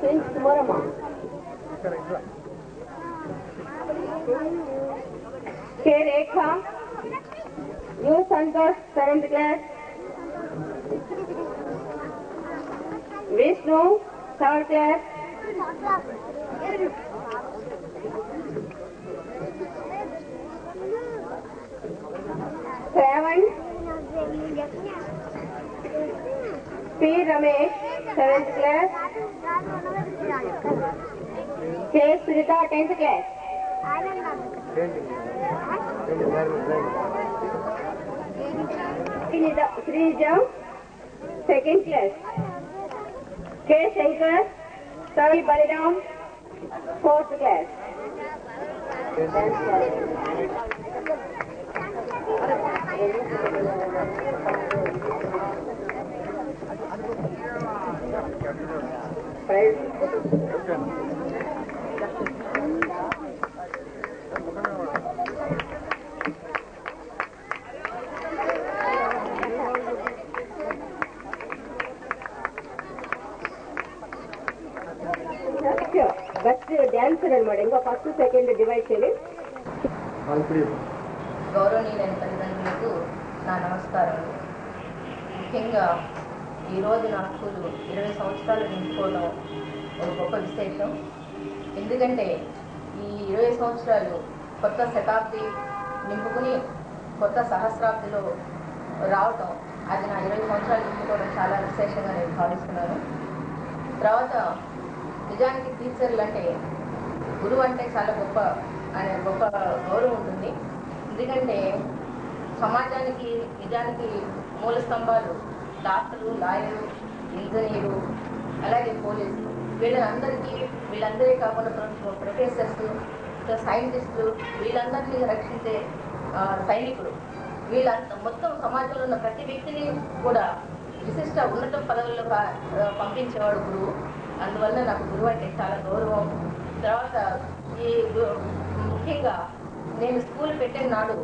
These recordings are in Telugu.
tomorrow morning. K. Rekha, U. Santosh, 7th class. Vishnu, 3rd class. Shravan, P. Ramesh, 7th class. K. Surita, 10th class. Srija, 2nd class. K. Shankar, Savi Baliram, 4th class. First dancer అనమాట, ఇంకా ఫస్ట్ సెకండ్ డివైడ్ చేయాలి. గౌరవనీయులైన తల్లిదండ్రులకు నా నమస్కారాలు. ముఖ్యంగా ఈరోజు నా స్కూలు 20 సంవత్సరాలు నింపుకోవడం ఒక గొప్ప విశేషం. ఎందుకంటే ఈ 20 సంవత్సరాలు కొత్త శతాబ్ది నింపుకుని కొత్త సహస్రాబ్దిలో రావటం, అది నా 20 సంవత్సరాలు నింపుకోవడం చాలా విశేషంగా నేను భావిస్తున్నాను. తర్వాత నిజానికి టీచర్లు అంటే, గురువు అంటే చాలా గొప్ప గౌరవం ఉంటుంది. ఎందుకంటే సమాజానికి నిజానికి మూల స్తంభాలు డాక్టర్లు, లాయర్లు, ఇంజనీరు, అలాగే పోలీసులు. వీళ్ళందరే కాకుండా ప్రొఫెసర్స్, సైంటిస్టులు, వీళ్ళందరినీ రక్షించే సైనికులు, మొత్తం సమాజంలో ఉన్న ప్రతి వ్యక్తిని కూడా విశిష్ట ఉన్నత పదవుల్లో పంపించేవాడు గురువు. అందువల్ల నాకు గురువు అంటే చాలా గౌరవం. తర్వాత ముఖ్యంగా నేను స్కూల్ పెట్టిన నాడు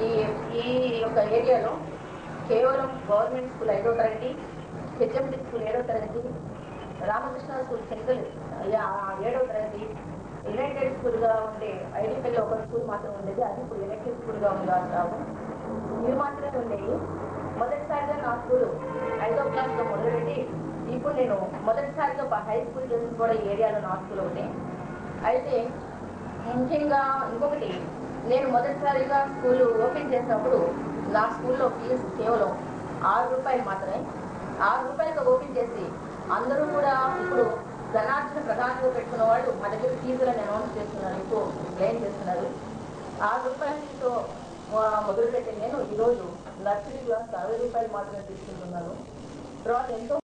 ఈ యొక్క ఏరియాలో కేవలం గవర్నమెంట్ స్కూల్ 5వ తరగతి, హెచ్ఎండి స్కూల్ 7వ తరగతి, రామకృష్ణ స్కూల్ సెంట్రల్ 7వ తరగతి, యునైటెడ్ స్కూల్గా ఉండే ఐడిపల్లి ఒక స్కూల్ మాత్రం ఉండేది. అది ఇప్పుడు యునైటెడ్ స్కూల్గా ఉంది. ఇవి మాత్రమే ఉండేవి. మొదటిసారిగా నా స్కూలు 5వ క్లాస్లో మొదలుపెట్టి ఇప్పుడు నేను మొదటిసారిగా హై స్కూల్ చేసిన కూడా ఈ ఏరియాలో నా స్కూల్ ఒకటి. అయితే ముఖ్యంగా ఇంకొకటి, నేను మొదటిసారిగా స్కూల్ ఓపెన్ చేసినప్పుడు నా స్కూల్లో ఫీజు కేవలం 6 రూపాయలు మాత్రమే. 6 రూపాయలతో ఓపెన్ చేసి అందరూ కూడా ఇప్పుడు ధనార్జన ప్రధానంగా పెట్టుకున్న వాళ్ళు మా దగ్గర ఫీజులను అనౌన్స్ చేస్తున్నారు, ఎక్కువ క్లెయిమ్ చేస్తున్నారు. 6 రూపాయలతో మొదలుపెట్టి నేను ఈరోజు నర్సరీ క్లాస్ 60 రూపాయలు మాత్రమే తీసుకుంటున్నాను. తర్వాత ఎంతో